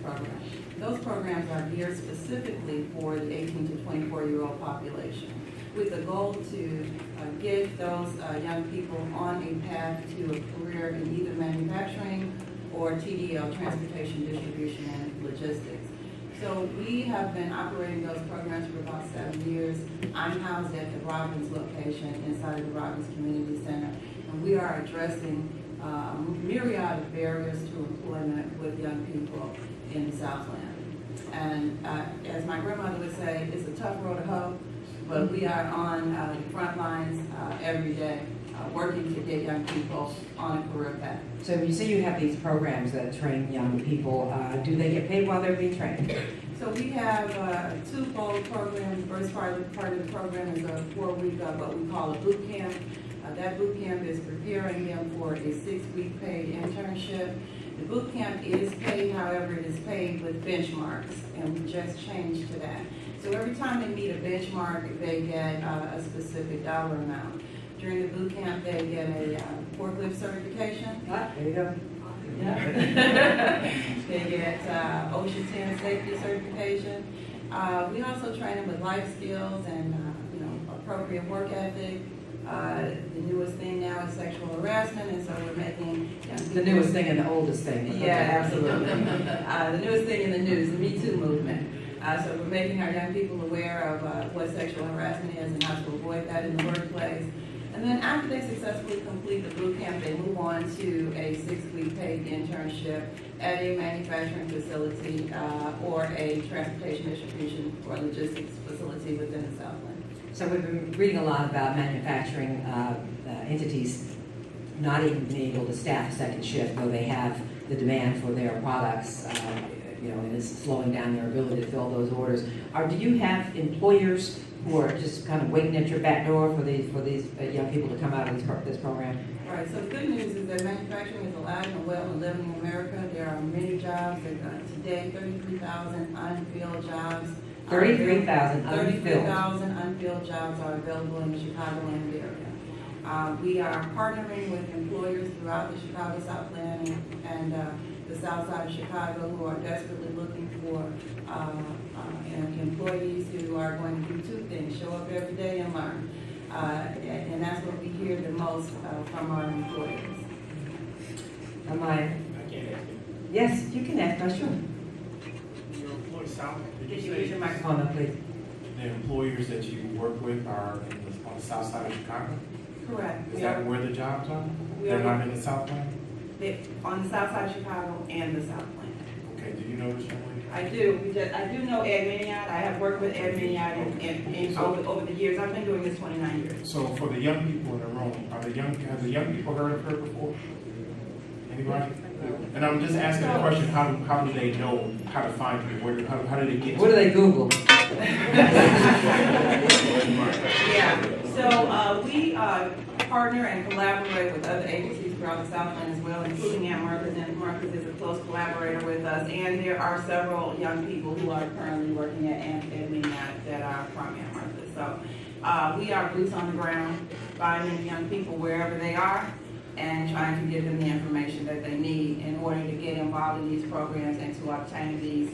program. Those programs are geared specifically for the 18 to 24-year-old population, with the goal to get those young people on a path to a career in either manufacturing or TDL, transportation, distribution, and logistics. So we have been operating those programs for about 7 years. I'm housed at the Robbins location inside of the Robbins Community Center, and we are addressing myriad of barriers to employment with young people in the Southland. And as my grandmother would say, it's a tough road to hoe, but we are on the front lines every day, working to get young people on a career path. So you say you have these programs that train young people. Do they get paid while they're being trained? So we have twofold programs. The first part of the program is a 4-week what we call a boot camp. That boot camp is preparing them for a 6-week paid internship. The boot camp is paid, however, it is paid with benchmarks, and we just changed to that. So every time they meet a benchmark, they get a specific dollar amount. During the boot camp, they get a forklift certification. There you go. Yeah. They get OSHA 10 safety certification. We also train them with life skills and appropriate work ethic. The newest thing now is sexual harassment, and so we're making the newest thing and the oldest thing. Yeah, absolutely. The newest thing in the news, the Me Too movement. So we're making our young people aware of what sexual harassment is and how to avoid that in the workplace. And then after they successfully complete the boot camp, they move on to a 6-week paid internship at a manufacturing facility or a transportation distribution or logistics facility within the Southland. So we've been reading a lot about manufacturing entities not even being able to staff a second shift, though they have the demand for their products, and it's slowing down their ability to fill those orders. Do you have employers who are just kind of waiting at your back door for these young people to come out of this program? All right, so the good news is that manufacturing is alive and well and living in America. There are many jobs. Today, 33,000 unfilled jobs. 33,000 unfilled. 33,000 unfilled jobs are available in the Chicagoland area. We are partnering with employers throughout the Chicago Southland and the South Side of Chicago who are desperately looking for employees who are going to do two things: show up every day and learn. And that's what we hear the most from our employers. Am I? Yes, you can ask. No, sure. Your employees, Could you use your microphone up, please? The employers that you work with are on the south side of Chicago? Correct. Is that where the jobs are? They're not in the Southland? On the South Side of Chicago and the Southland. Okay, do you know this young lady? I do. I do know Ed Miniot. I have worked with Ed Miniot over the years. I've been doing this 29 years. So for the young people in the room, have the young people heard of her before? Anybody? And I'm just asking the question, how do they know how to find you? How do they get to What do they Google? Yeah. So we partner and collaborate with other agencies throughout the Southland as well, including Aunt Martha's. And Martha's is a close collaborator with us. And there are several young people who are currently working at Miniot that are from Aunt Martha's. So we are boots on the ground, finding young people wherever they are and trying to give them the information that they need in order to get involved in these programs and to obtain these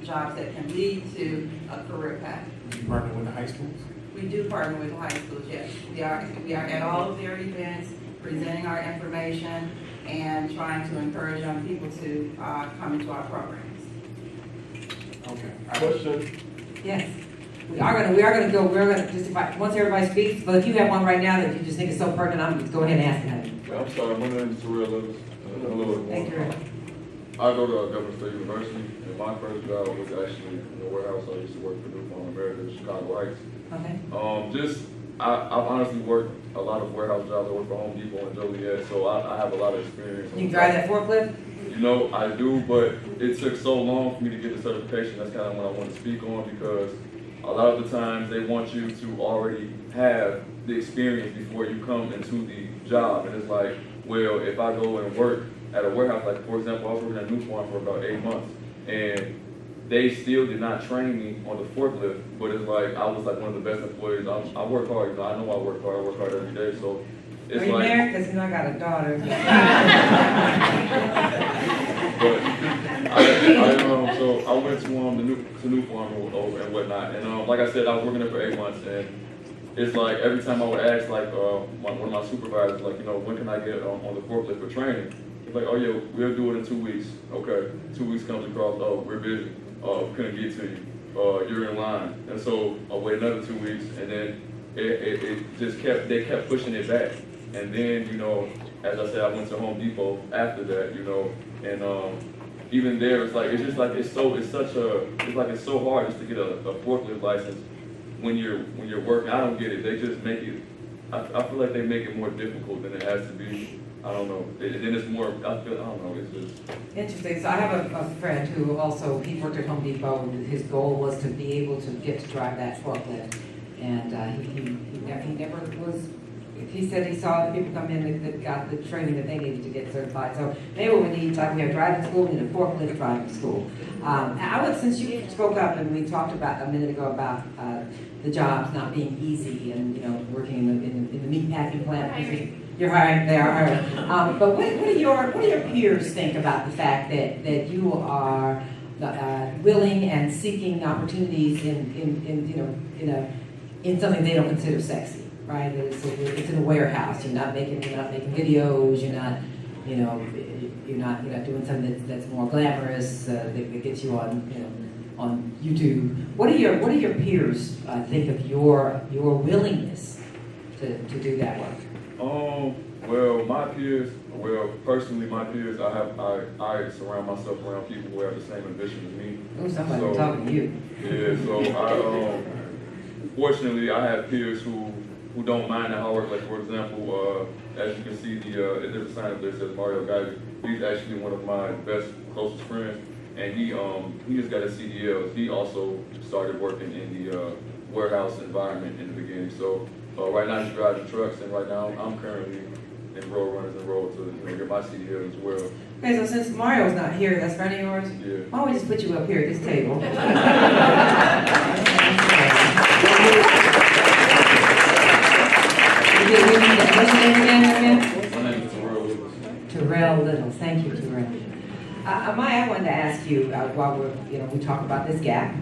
jobs that can lead to a career path. Do you partner with the high schools? We do partner with the high schools, yes. We are at all of their events, presenting our information and trying to encourage young people to come into our programs. Okay. Question. Yes. We are gonna just invite, once everybody speaks, but if you have one right now that you just think is so pertinent, I'm just go ahead and ask it. I'm sorry, my name is Terrell Lewis. Thank you. I go to Government State University, and my first job was actually in the warehouse. I used to work for New Farm America in Chicago Heights. Okay. I've honestly worked a lot of warehouse jobs. I work for Home Depot and Joliet, so I have a lot of experience. You drive that forklift? You know, I do, but it took so long for me to get the certification. That's kind of what I want to speak on, because a lot of the times they want you to already have the experience before you come into the job. And it's like, well, if I go and work at a warehouse, like for example, I was working at New Farm for about 8 months, and they still did not train me on the forklift, but it's like, I was like one of the best employees. I work hard, you know, I know I work hard every day, so it's Are you like... married? Because I got a daughter. But So I went to the new farm and whatnot, and like I said, I was working there for 8 months, and it's like every time I would ask like one of my supervisors, like, you know, when can I get on the forklift for training? He's like, oh yeah, we'll do it in 2 weeks. Okay, 2 weeks comes across, oh, we're busy, couldn't get to you, you're in line, and so I wait another 2 weeks, and then it just they kept pushing it back, and then, you know, as I said, I went to Home Depot after that, you know, and even there, it's so hard just to get a forklift license when you're working. I don't get it. They just make it. I feel like they make it more difficult than it has to be. I don't know. Then it's more. I don't know. It's just Interesting. So I have a friend who also, he worked at Home Depot, and his goal was to be able to get to drive that forklift, and he never was. He said he saw people come in that got the training that they needed to get certified. So maybe we need, like we have driving school, we need a forklift driving school. I would, since you spoke up and we talked about a minute ago about the jobs not being easy and, you know, working in the meat packing plant. You're hiring, they are hiring. But what do your peers think about the fact that you are willing and seeking opportunities in something they don't consider sexy? Right, it's in a warehouse. You're not making videos. You're not doing something that's more glamorous that gets you on YouTube. What do your peers think of your willingness to do that work? Well, personally, my peers, I surround myself around people who have the same ambition as me. Oh, somebody talking to you. Yeah, so fortunately, I have peers who don't mind the hard work. Like, for example, as you can see, there's a sign up there that says Mario Geiger. He's actually one of my best, closest friends, and he just got a CDL. He also started working in the warehouse environment in the beginning. So right now he's driving trucks, and right now I'm currently enrolled, runners enrolled to get my CDL as well. Okay, so since Mario's not here, that's friend of yours? Yeah. Why don't we just put you up here at this table? What's your name again? My name is Terrell Little. Thank you, Terrell. Maya, I wanted to ask you while we talk about this gap,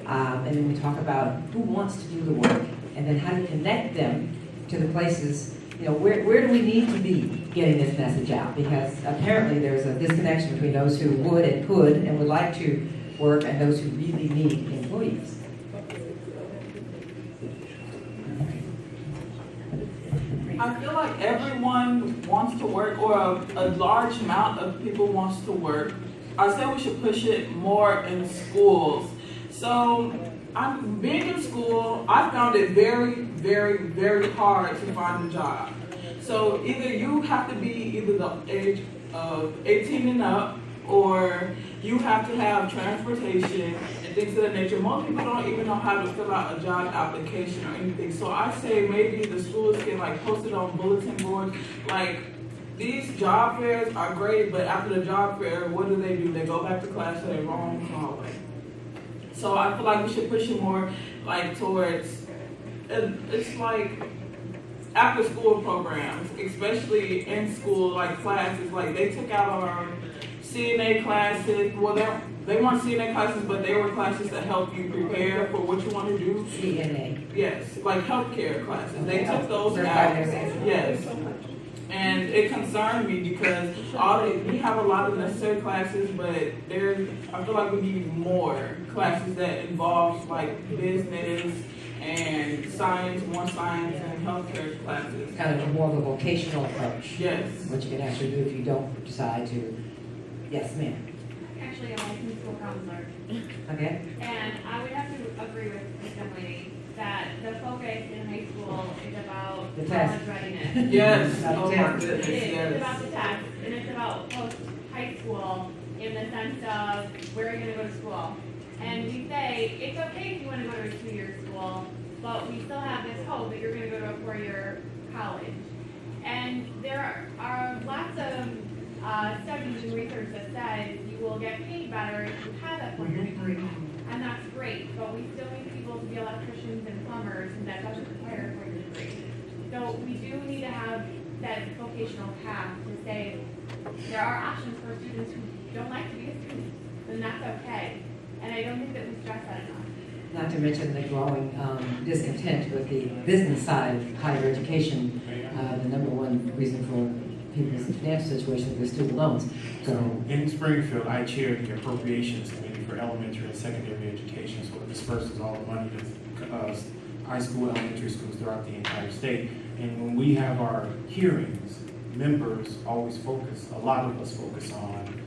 and then we talk about who wants to do the work, and then how to connect them to the places. You know, where do we need to be getting this message out? Because apparently there's a disconnection between those who would and could and would like to work and those who really need employees. I feel like everyone wants to work, or a large amount of people wants to work. I say we should push it more in schools. So, being in school, I found it very, very, very hard to find a job. So either you have to be either the age of 18 and up, or you have to have transportation and things of that nature. Most people don't even know how to fill out a job application or anything. So I say maybe the schools can like post it on bulletin boards. Like, these job fairs are great, but after the job fair, what do? They go back to class or they roam the hallway. So I feel like we should push it more like towards, it's like after school programs, especially in school, like classes, like they took out our CNA classes. Well, they weren't CNA classes, but they were classes that help you prepare for what you want to do. CNA. Yes, like healthcare classes. They took those out. Yes. And it concerned me because we have a lot of necessary classes, but I feel like we need more classes that involve like business and more science and healthcare classes. Kind of more of a vocational approach. Yes. What you can actually do if you don't decide to. Yes, ma'am. Actually, I'm a high school counselor. Okay. And I would have to agree with this young lady that the focus in high school is about The test. college readiness. Yes. About Oh the my test. goodness. It's Yes. about the test, and it's about post-high school in the sense of where are you going to go to school. And we say, it's okay if you want to go to a 2-year school, but we still have this hope that you're going to go to a 4-year college. And there are lots of studies and research that says you will get paid better if you have that 4-year degree. And that's great, but we still need people to be electricians and plumbers, and that doesn't require a 4-year degree. So we do need to have that vocational path to say there are options for students who don't like to be a student. then that's okay. And I don't think that we stress that enough. Not to mention the growing discontent with the business side of higher education, the number one reason for people's financial situation with student loans. So, In Springfield, I chair the appropriations committee for elementary and secondary education, so it disperses all the money to high school, elementary schools throughout the entire state. And when we have our hearings, members always focus, a lot of us focus on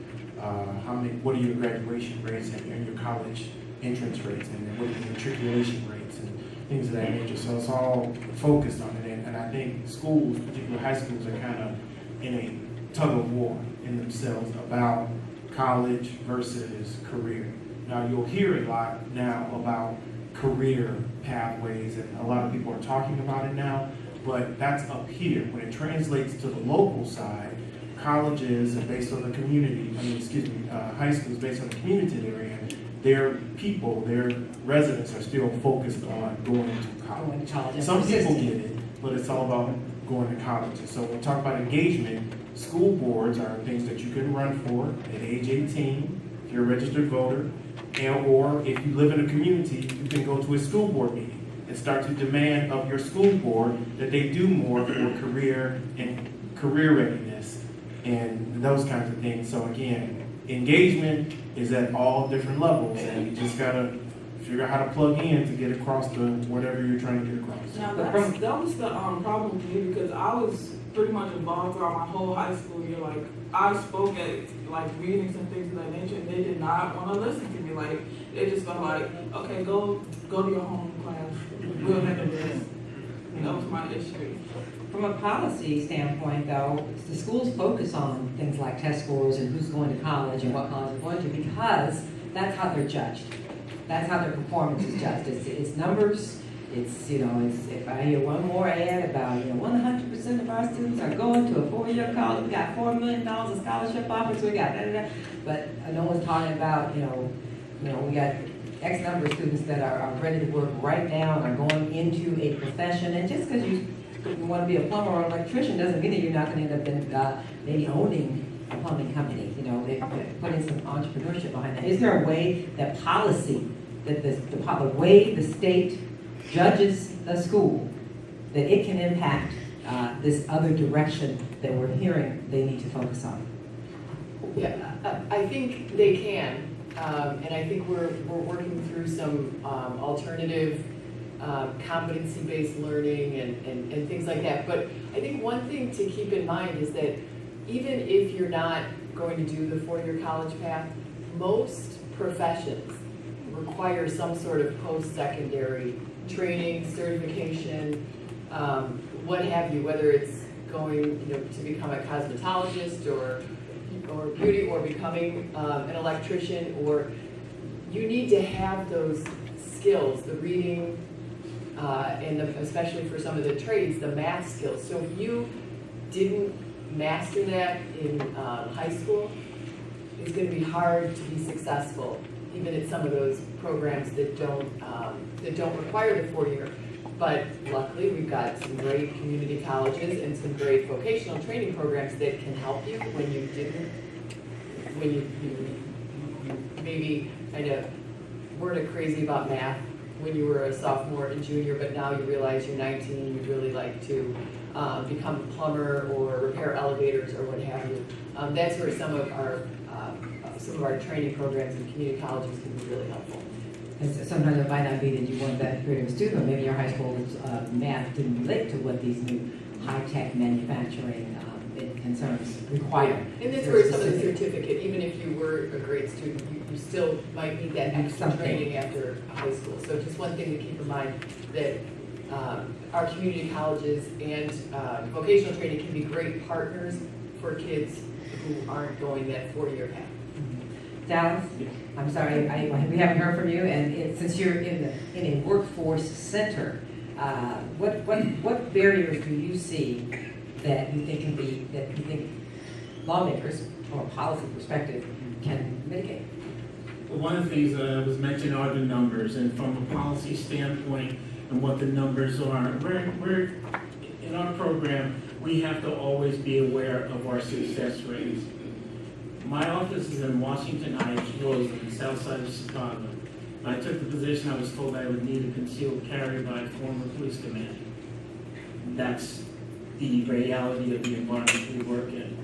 what are your graduation rates and your college entrance rates, and what are your matriculation rates and things of that nature. So it's all focused on it, and I think schools, particularly high schools, are kind of in a tug of war in themselves about college versus career. Now you'll hear a lot now about career pathways, and a lot of people are talking about it now, but that's up here. When it translates to the local side, colleges are based on the community, high schools based on the community area, their people, their residents are still focused on going to going to college. Some people get it, but it's all about going to college. And so when we talk about engagement, school boards are things that you can run for at age 18, if you're a registered voter, or if you live in a community, you can go to a school board meeting and start to demand of your school board that they do more for career and career readiness and those kinds of things. So again, engagement is at all different levels, and you just gotta figure out how to plug in to get across to whatever you're trying to get across. Now, that was the problem for me, because I was pretty much involved throughout my whole high school year. Like, I spoke at like meetings and things of that nature, and they did not want to listen to me. Like, they just felt like, okay, go to your home class. We'll handle this. That was my issue. From a policy standpoint, though, the schools focus on things like test scores and who's going to college and what college they're going to, because that's how they're judged. That's how their performance is judged. It's numbers. It's if I hear one more ad about 100% of our students are going to a 4-year college. We got $4 million of scholarship offers. We got but no one's talking about we got X number of students that are ready to work right now and are going into a profession. And just because you want to be a plumber or electrician doesn't mean that you're not going to end up maybe owning a plumbing company. They're putting some entrepreneurship behind that. Is there a way that policy, that the way the state judges a school, that it can impact this other direction that we're hearing they need to focus on? Yeah, I think they can, and I think we're working through some alternative competency-based learning and things like that. But I think one thing to keep in mind is that even if you're not going to do the 4-year college path, most professions require some sort of post-secondary training, certification, what have you, whether it's going to become a cosmetologist or beauty, or becoming an electrician, or you need to have those skills, the reading, and especially for some of the trades, the math skills. So if you didn't master that in high school, it's going to be hard to be successful, even at some of those programs that don't require the 4-year. But luckily, we've got some great community colleges and some great vocational training programs that can help you when you maybe kind of weren't crazy about math when you were a sophomore and junior, but now you realize you're 19 and you'd really like to become a plumber or repair elevators or what have you. That's where some of our training programs in community colleges can be really helpful. And so sometimes it might not be that you want that creative student, or maybe your high school's math didn't relate to what these new high-tech manufacturing concerns require. And that's where some of the certificate, even if you were a great student, you still might need that extra training after high school. So just one thing to keep in mind, that our community colleges and vocational training can be great partners for kids who aren't going that 4-year path. Dallas, I'm sorry, we haven't heard from you, and since you're in a workforce center, what barriers do you see that you think lawmakers, from a policy perspective, can mitigate? Well, one of the things that was mentioned are the numbers, and from a policy standpoint and what the numbers are, we're in our program, we have to always be aware of our success rates. My office is in Washington Heights, Roseland, south side of Chicago. When I took the position, I was told I would need a concealed carry by a former police commander. That's the reality of the environment we work in.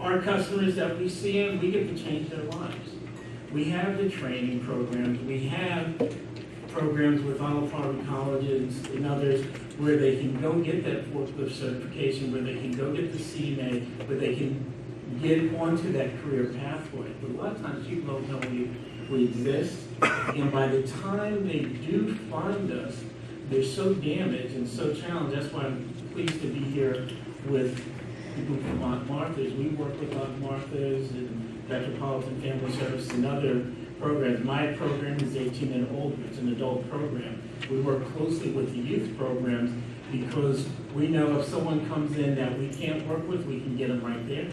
Our customers that we see in, we get to change their lives. We have the training programs, we have programs with Olive Harvey colleges and others where they can go get that forklift certification, where they can go get the CNA, where they can get onto that career pathway. But a lot of times people don't know we exist, and by the time they do find us, they're so damaged and so challenged. That's why I'm pleased to be here with the group from Aunt Martha's. We work with Aunt Martha's and Metropolitan Family Service and other programs. My program is 18 and older. It's an adult program. We work closely with the youth programs because we know if someone comes in that we can't work with, we can get them right there.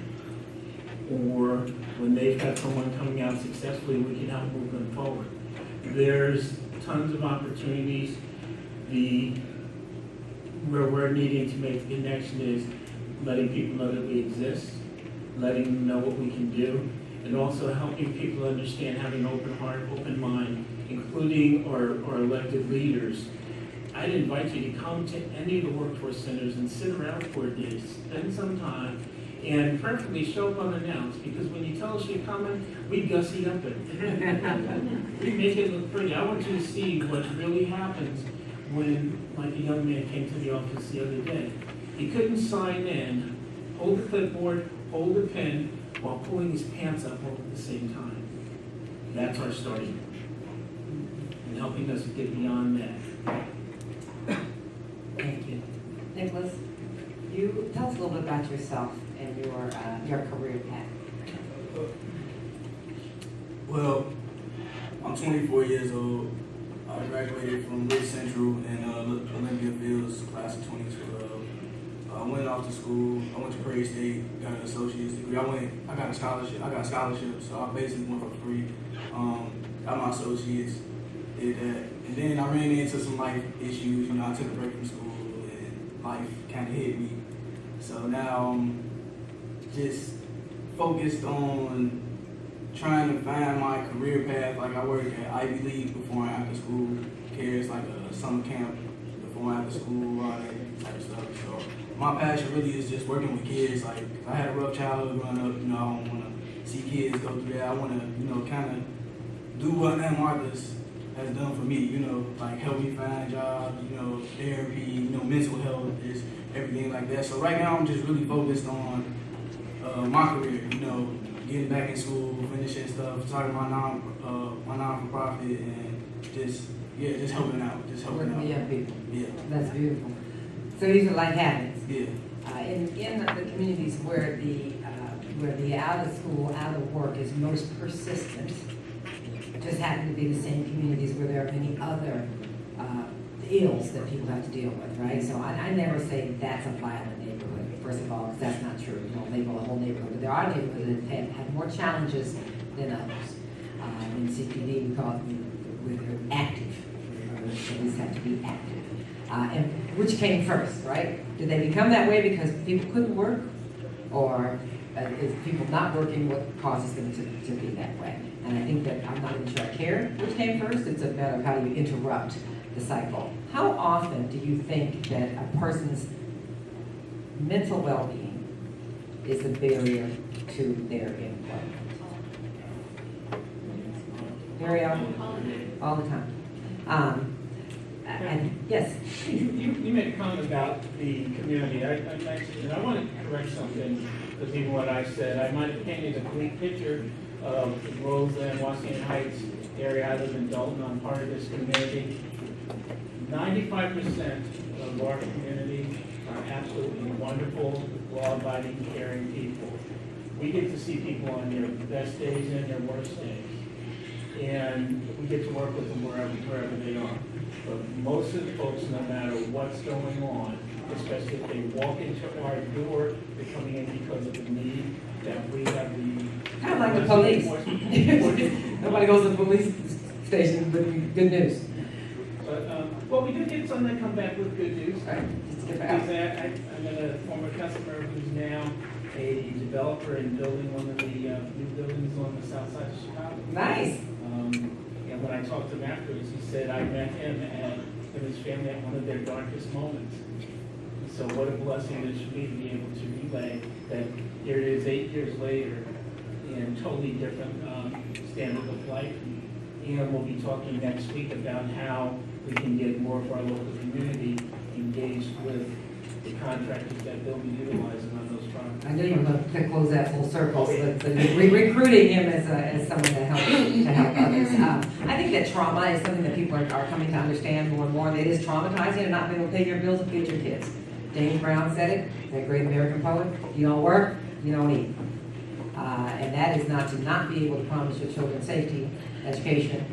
Or when they've got someone coming out successfully, we can help move them forward. There's tons of opportunities. Where we're needing to make the connection is letting people know that we exist, letting them know what we can do, and also helping people understand, having an open heart, open mind, including our elected leaders. I'd invite you to come to any of the workforce centers and sit around for a day, spend some time, and preferably show up unannounced, because when you tell us you're coming, we gussy up it. We make it look pretty. I want you to see what really happens when, like a young man came to the office the other day. He couldn't sign in, hold the clipboard, hold the pen, while pulling his pants up all at the same time. That's our starting point, and helping us get beyond that. Thank you. Nicholas, you tell us a little bit about yourself and your career path. Well, I'm 24 years old. I graduated from Lee Central in Olympia Fields, class of 2012. I went off to school. I went to Prairie State, got an associate's degree. I got a scholarship. So I basically went for free. Got my associates, did that, and then I ran into some life issues. I took a break from school, and life kind of hit me. So now I'm just focused on trying to find my career path. Like I work at Ivy League before and after school cares, like a summer camp before and after school, all that type of stuff. So my passion really is just working with kids. Like I had a rough childhood growing up. I don't want to see kids go through that. I want to, kind of do what Aunt Martha's has done for me. Like help me find jobs. Therapy. Mental health, just everything like that. So right now I'm just really focused on my career. Getting back in school, finishing stuff, starting my non-for-profit, and just helping out, Working with young people. Yeah. That's beautiful. So these are life habits. Yeah. In the communities where the out of school, out of work is most persistent, just happen to be the same communities where there are many other ills that people have to deal with, right? So I never say that's a violent neighborhood, first of all, because that's not true. You don't label a whole neighborhood, but there are neighborhoods that have more challenges than others. In CPD, we call it active. Police have to be active. And which came first, right? Did they become that way because people couldn't work? Or is people not working what causes them to be that way? And I think that I'm not even sure I care which came first. It's a matter of how do you interrupt the cycle. How often do you think that a person's mental well-being is a barrier to their employment? Very often? All the time. Yes? You made a comment about the community. I mentioned, and I want to correct something, because even what I said, I might have painted a bleak picture of Roseland, Washington Heights area. I live in Dalton. I'm part of this community. 95% of our community are absolutely wonderful, law-abiding, caring people. We get to see people on their best days and their worst days. And we get to work with them wherever they are. But most of the folks, no matter what's going on, especially if they walk into our door, they're coming in because of the need that we have the... Kind of like the police. Nobody goes to the police station with good news. But we do get some that come back with good news. Right, just to get Because back. I'm a former customer who's now a developer and building one of the new buildings on the south side of Chicago. Nice. And when I talked to him afterwards, he said I met him and his family at one of their darkest moments. So what a blessing it is for me to be able to relay that here it is 8 years later in totally different standard of life. And we'll be talking next week about how we can get more of our local community engaged with the contractors that they'll be utilizing on those projects. I knew you were going to close that full circle, so recruiting him as someone that help others. I think that trauma is something that people are coming to understand more and more. It is traumatizing to not be able to pay your bills and feed your kids. James Brown said it, that great American poet, you don't work, you don't eat. And that is not to not be able to promise your children safety, education,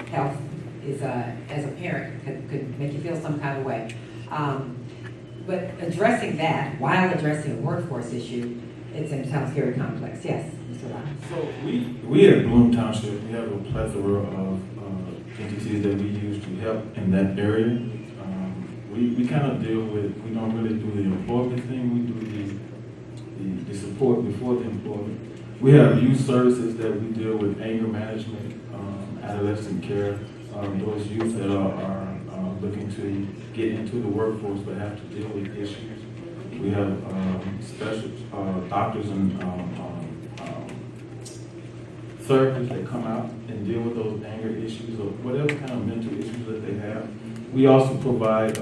health, is as a parent could make you feel some kind of way. But addressing that while addressing a workforce issue, it sounds very complex. Yes, Mr. Lyon. So we at Bloom Township, we have a plethora of entities that we use to help in that area. We kind of deal with, we don't really do the employment thing, we do the support before the employment. We have youth services that we deal with, anger management, adolescent care, those youth that are looking to get into the workforce but have to deal with issues. We have special doctors and therapists that come out and deal with those anger issues or whatever kind of mental issues that they have. We also provide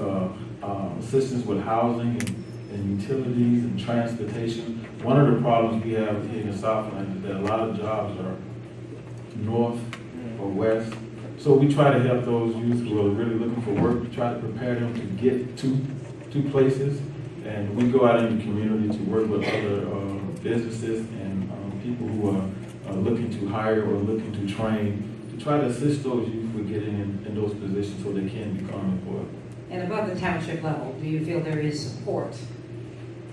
assistance with housing and utilities and transportation. One of the problems we have here in the Southland is that a lot of jobs are north or west. So we try to help those youth who are really looking for work. We try to prepare them to get to places. And we go out in the community to work with other businesses and people who are looking to hire or looking to train to try to assist those youth with getting in those positions so they can become employed. And above the township level, do you feel there is support?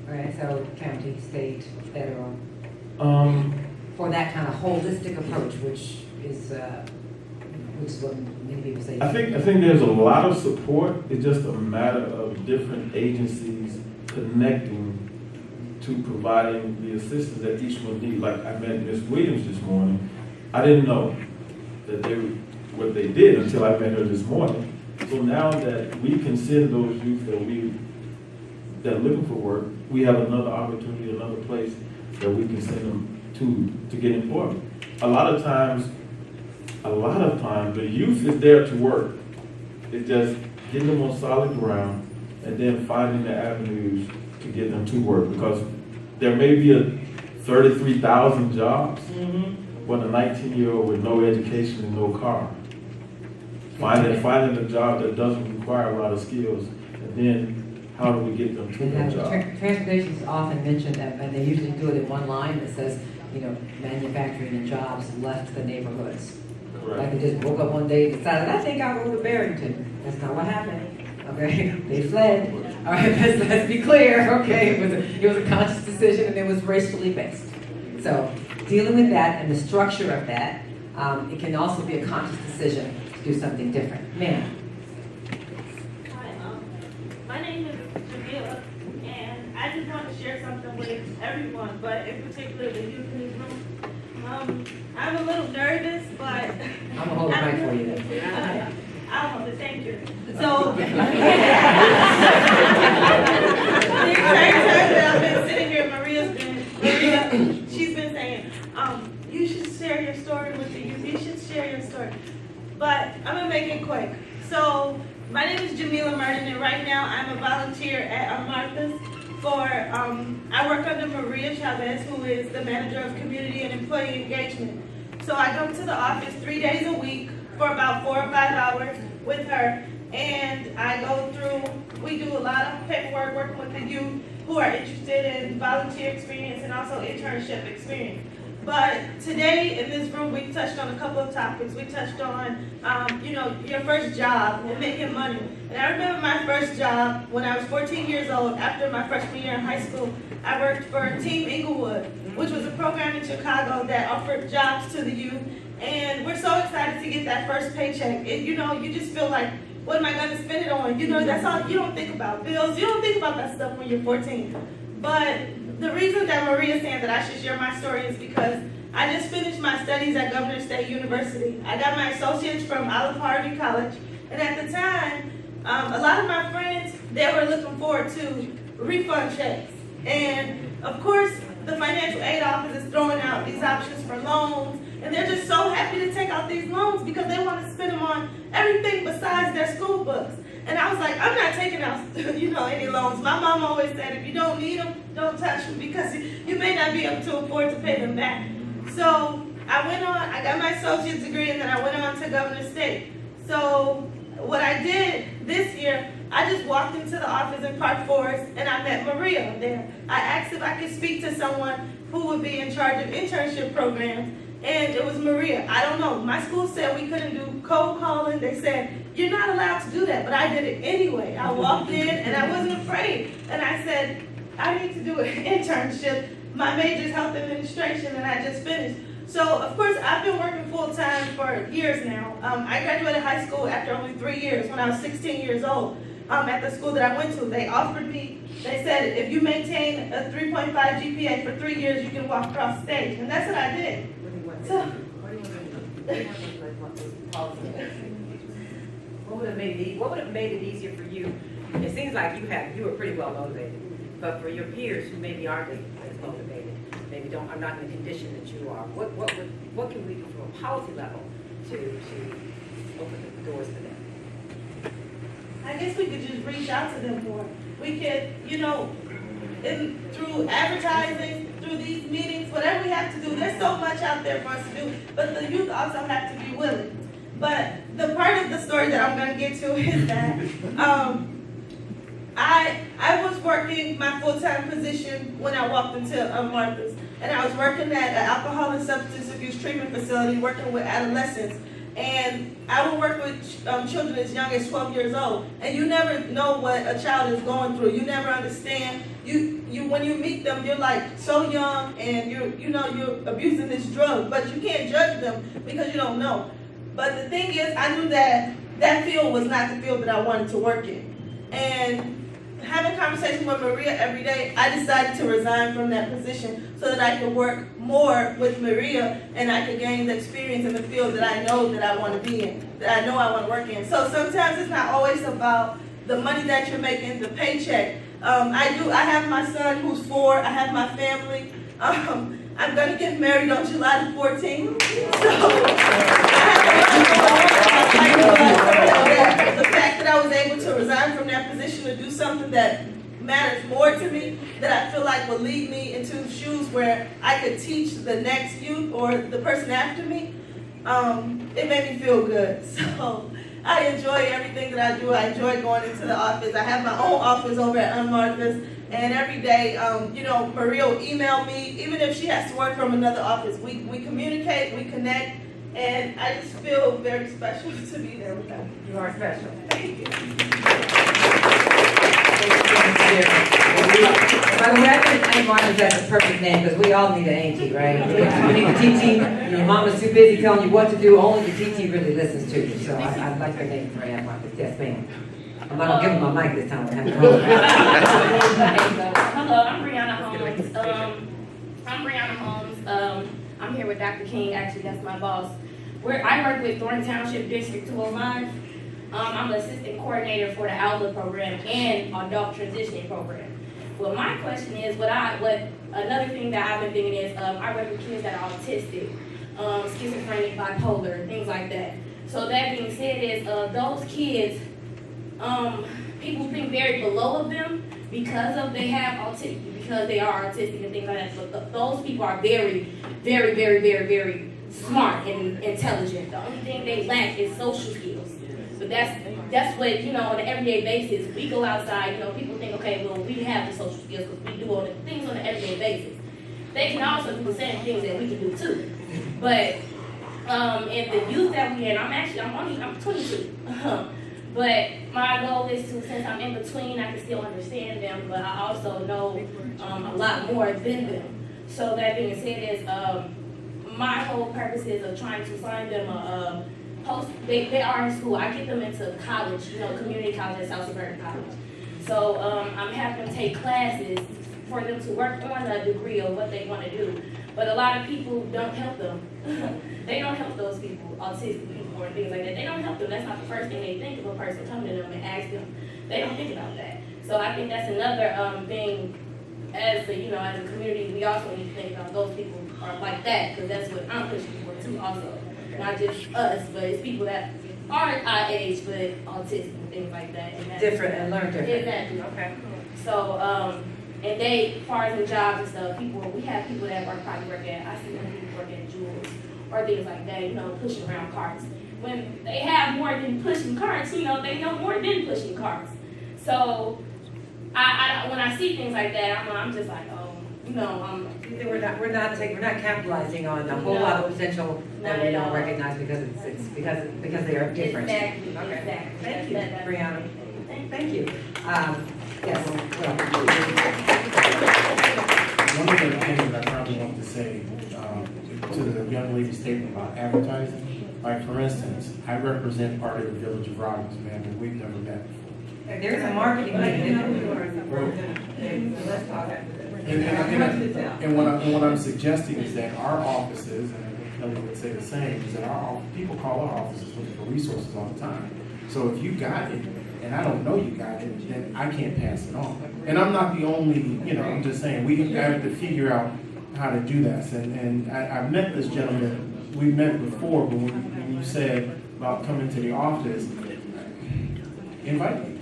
Right, so county, state, federal, for that kind of holistic approach, which is what many people say. I think there's a lot of support. It's just a matter of different agencies connecting to providing the assistance that each one needs. Like I met Ms. Williams this morning. I didn't know that what they did until I met her this morning. So now that we can send those youth that are looking for work, we have another opportunity, another place that we can send them to get employment. A lot of times the youth is there to work. It's just getting them on solid ground and then finding the avenues to get them to work, because there may be a 33,000 jobs, but a 19-year-old with no education and no car. Finding a job that doesn't require a lot of skills, and then how do we get them to that job? Transportation is often mentioned, and they usually do it in one line that says, manufacturing and jobs left the neighborhoods. Correct. Like they just woke up one day and decided, I think I'll go to Barrington. That's not what happened. Okay, they fled. All right, let's be clear. Okay, it was a conscious decision and it was racially based. So dealing with that and the structure of that, it can also be a conscious decision to do something different. Ma'am. Hi, my name is Jamila, and I just want to share something with everyone, but in particular the youth in this room. I'm a little nervous, but I'm gonna hold the mic for you then. I'll hold it, thank you. So, I've been sitting here, Maria, she's been saying, you should share your story with the youth, you should share your story. But I'm gonna make it quick. So, my name is Jamila Merton, and right now I'm a volunteer at Martha's I work under Maria Chavez, who is the manager of community and employee engagement. So I come to the office 3 days a week for about 4 or 5 hours with her, and I go through, we do a lot of paperwork working with the youth who are interested in volunteer experience and also internship experience. But today in this room, we touched on a couple of topics. We touched on, your first job and making money. And I remember my first job when I was 14 years old. After my freshman year in high school, I worked for Team Inglewood, which was a program in Chicago that offered jobs to the youth. And we're so excited to get that first paycheck. And you just feel like, what am I going to spend it on? That's all. You don't think about bills. You don't think about that stuff when you're 14. But the reason that Maria's saying that I should share my story is because I just finished my studies at Governor State University. I got my associates from Olive Harvey College, and at the time, a lot of my friends, they were looking forward to refund checks. And of course, the financial aid office is throwing out these options for loans, and they're just so happy to take out these loans because they want to spend them on everything besides their school books. And I was like, I'm not taking out, any loans. My mom always said, if you don't need them, don't touch them because you may not be able to afford to pay them back. So I went on, I got my associate's degree, and then I went on to Governor State. So what I did this year, I just walked into the office in Park Forest, and I met Maria there. I asked if I could speak to someone who would be in charge of internship programs, and it was Maria. I don't know, my school said we couldn't do cold calling. They said, you're not allowed to do that, but I did it anyway. I walked in, and I wasn't afraid, and I said, I need to do an internship. My major is health administration, and I just finished. So, of course, I've been working full-time for years now. I graduated high school after only 3 years when I was 16 years old. At the school that I went to, they offered me, they said, if you maintain a 3.5 GPA for 3 years, you can walk across stage. And that's what I did. So, What would have made it easier for you? It seems like you were pretty well motivated, but for your peers who maybe aren't as motivated, maybe are not in the condition that you are, what can we do from a policy level to open the doors for them? I guess we could just reach out to them more. We could, through advertising, through these meetings, whatever we have to do, there's so much out there for us to do, but the youth also have to be willing. But the part of the story that I'm going to get to is that I was working my full-time position when I walked into Martha's, and I was working at an alcohol and substance abuse treatment facility, working with adolescents. And I would work with children as young as 12 years old, and you never know what a child is going through. You never understand. When you meet them, you're like so young, and you're abusing this drug, but you can't judge them because you don't know. But the thing is, I knew that field was not the field that I wanted to work in. And having conversations with Maria every day, I decided to resign from that position so that I could work more with Maria and I could gain the experience in the field that I know that I want to be in, that I know I want to work in. So sometimes it's not always about the money that you're making, the paycheck. I have my son who's 4, I have my family. I'm going to get married on July the 14th. So the fact that I was able to resign from that position to do something that matters more to me, that I feel like will lead me into shoes where I could teach the next youth or the person after me, it made me feel good. So I enjoy everything that I do. I enjoy going into the office. I have my own office over at Martha's, and every day, Maria will email me, even if she has to work from another office. We communicate, we connect, and I just feel very special to be there with them. You are special. Thank you. By the way, I think Aunt Martha's that's the perfect name because we all need an auntie, right? We need a TT. Your mama's too busy telling you what to do. Only the TT really listens to you. So I like your name for Aunt Martha. Yes, ma'am. I'm not gonna give him my mic this time. Hello, I'm Brianna Holmes. I'm here with Dr. King. Actually, that's my boss. I work with Thornton Township District 205. I'm the assistant coordinator for the Outlook program and adult transitioning program. Well, my question is, another thing that I've been thinking is, I work with kids that are autistic, schizophrenic, bipolar, things like that. So that being said is, those kids, people think very below of them because they are autistic and things like that. But those people are very, very, very, very, very smart and intelligent. The only thing they lack is social skills. But that's what, on an everyday basis, we go outside, people think, okay, well, we have the social skills because we do things on an everyday basis. They can also do the same things that we can do too. But in the youth that we're in, I'm 22. But my goal is to, since I'm in between, I can still understand them, but I also know a lot more than them. So that being said is, my whole purpose is of trying to find them a post. They are in school. I get them into college, community college at South Suburban College. So I'm having them take classes for them to work on a degree of what they want to do. But a lot of people don't help them. They don't help those people, autistic people and things like that. They don't help them. That's not the first thing they think of a person coming to them and ask them. They don't think about that. So I think that's another thing as a community, we also need to think about those people are like that, because that's what I'm pushing for too also. Not just us, but it's people that are our age, but autistic and things like that. And that's, Different and learn different. Exactly. Okay. So, and they, as far as the jobs and stuff, we have people that probably work at, I see them people work at Jewels or things like that, pushing around carts. When they have more than pushing carts, they know more than pushing carts. So, when I see things like that, I'm just like, We're not capitalizing on a whole lot of potential that we don't recognize because they are different. Exactly. Okay. Exactly. Thank you, Brianna. Thank you. Yes. One of the things that I probably want to say to the young lady's statement about advertising, like for instance, I represent part of the village of Robbins, man, and we've never met before. There's a marketing meeting. And what I'm suggesting is that our offices, and Kelly would say the same, is that people call our offices looking for resources all the time. So if you got it, and I don't know you got it, then I can't pass it on. And I'm not the only, I'm just saying, we have to figure out how to do this. And I met this gentleman, we met before, but when you said about coming to the office, invite me.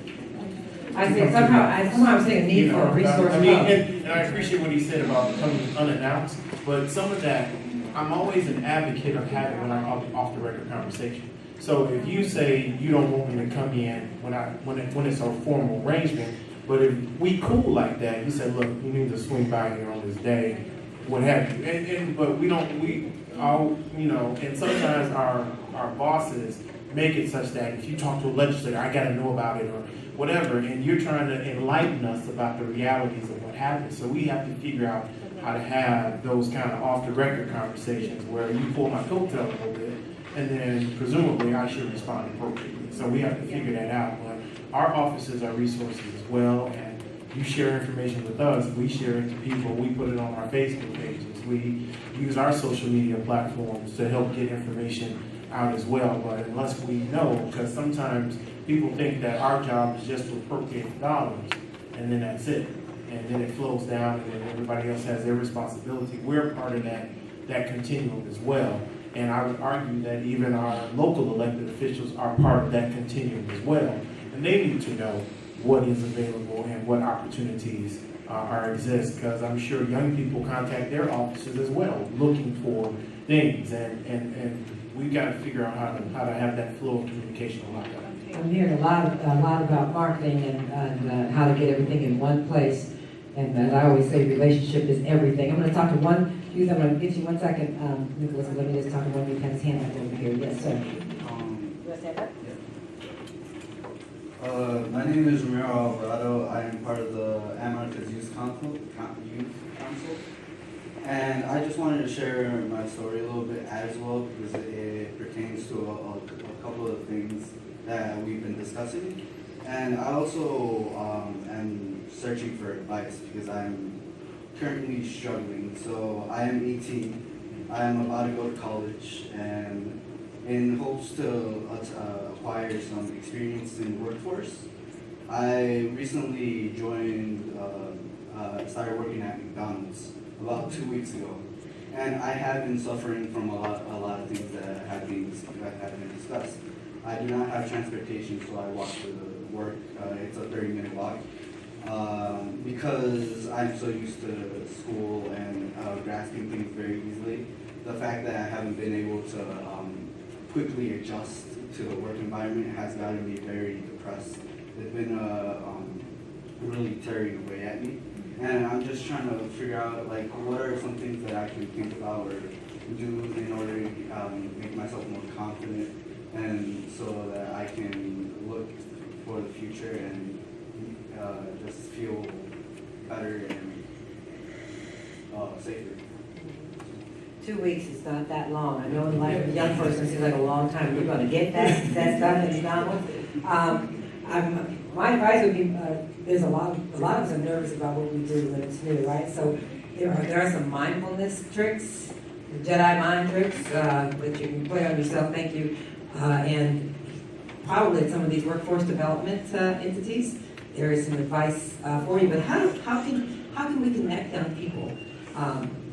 I think somehow I'm seeing a need for a resource hub. And I appreciate what he said about coming unannounced, but some of that, I'm always an advocate of having when I'm off the record conversation. So if you say you don't want me to come in when it's a formal arrangement, but if we cool like that, you say, look, you need to swing by here on this day, what have you. But we don't, and sometimes our bosses make it such that if you talk to a legislator, I gotta know about it or whatever, and you're trying to enlighten us about the realities of what happened. So we have to figure out how to have those kind of off-the-record conversations where you pull my coattail a little bit, and then presumably I should respond appropriately. So we have to figure that out. But our offices are resources as well, and you share information with us, we share it to people, we put it on our Facebook pages, we use our social media platforms to help get information out as well. But unless we know, because sometimes people think that our job is just to appropriate dollars, and then that's it. And then it flows down, and then everybody else has their responsibility. We're part of that continuum as well. And I would argue that even our local elected officials are part of that continuum as well. And they need to know what is available and what opportunities exist, because I'm sure young people contact their offices as well, looking for things. And we've got to figure out how to have that flow of communication a lot better. I'm hearing a lot about marketing and how to get everything in one place. And as I always say, relationship is everything. I'm going to talk to one youth. I'm going to give you 1 second, Nicholas. Let me just talk to one youth. Has his hand up over here. Yes, sir. You want to stand up? My name is Ramiro Alvarado. I am part of the America's Youth Council. And I just wanted to share my story a little bit as well, because it pertains to a couple of things that we've been discussing. And I also am searching for advice because I'm currently struggling. So I am 18. I am about to go to college, and in hopes to acquire some experience in the workforce, I recently started working at McDonald's about 2 weeks ago. And I have been suffering from a lot of things that have been discussed. I do not have transportation, so I walk to work. It's a 30-minute walk. Because I'm so used to school and grasping things very easily, the fact that I haven't been able to quickly adjust to the work environment has gotten me very depressed. It's been really tearing away at me. And I'm just trying to figure out, like, what are some things that I can think about or do in order to make myself more confident, and so that I can look for the future and just feel better and safer. 2 weeks is not that long. I know in life of a young person it seems like a long time. You're going to get that done at McDonald's. My advice would be, there's a lot of us are nervous about what we do when it's new, right? So there are some mindfulness tricks, Jedi mind tricks, that you can play on yourself, thank you. And probably at some of these workforce development entities, there is some advice for you. But how can we connect young people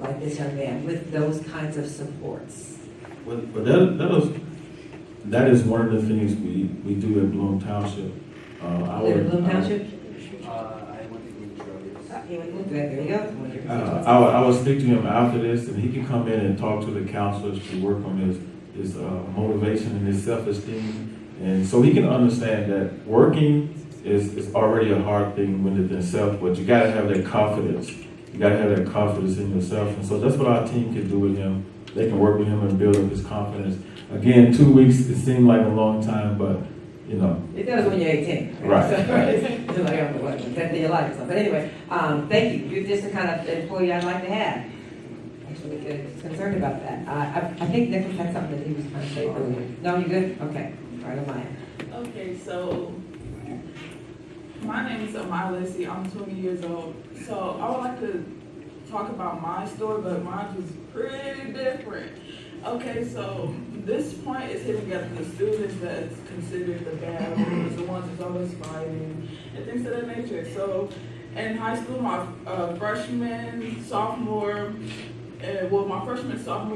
like this young man with those kinds of supports? Well, that is one of the things we do in Bloom Township. Live in Bloom Township? I went to Bloom Trails. He went to that, there you go. I will speak to him after this, and he can come in and talk to the counselors to work on his motivation and his self-esteem. And so he can understand that working is already a hard thing within itself, but you gotta have that confidence. You gotta have that confidence in yourself. And so that's what our team can do with him. They can work with him and build up his confidence. Again, 2 weeks, it seemed like a long time, but you know. It does when you're 18. Right. So, it's like, I don't know what, 10th of your life or something. But anyway, thank you. You're just the kind of employee I'd like to have. Actually, concerned about that. I think Nicholas had something that he was trying to say earlier. No, you good? Okay. All right, Amaya. Okay, so my name is Amaya Lacey. I'm 20 years old. So I would like to talk about my story, but mine was pretty different. Okay, so this point is hitting at the students that's considered the bad ones, the ones that's always fighting, and things of that nature. So in high school, my freshman, sophomore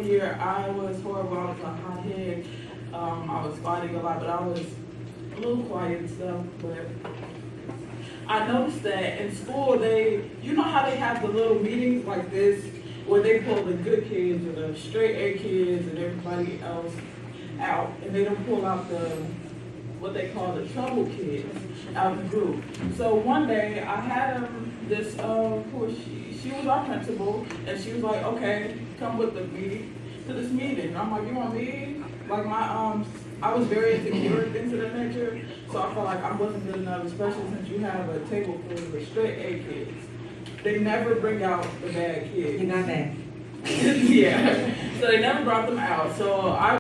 year, I was horrible. I was a hothead. I was fighting a lot, but I was a little quiet and stuff. But I noticed that in school, you know how they have the little meetings like this, where they pull the good kids or the straight A kids and everybody else out, and they don't pull out what they call the trouble kids out of the group. So one day I had this she was our principal, and she was like, okay, come with to this meeting. I'm like, you want me? Like I was very insecure and things of that nature, so I felt like I wasn't good enough, especially since you have a table full of the straight A kids. They never bring out the bad kids. You're not bad. Yeah, so they never brought them out. So I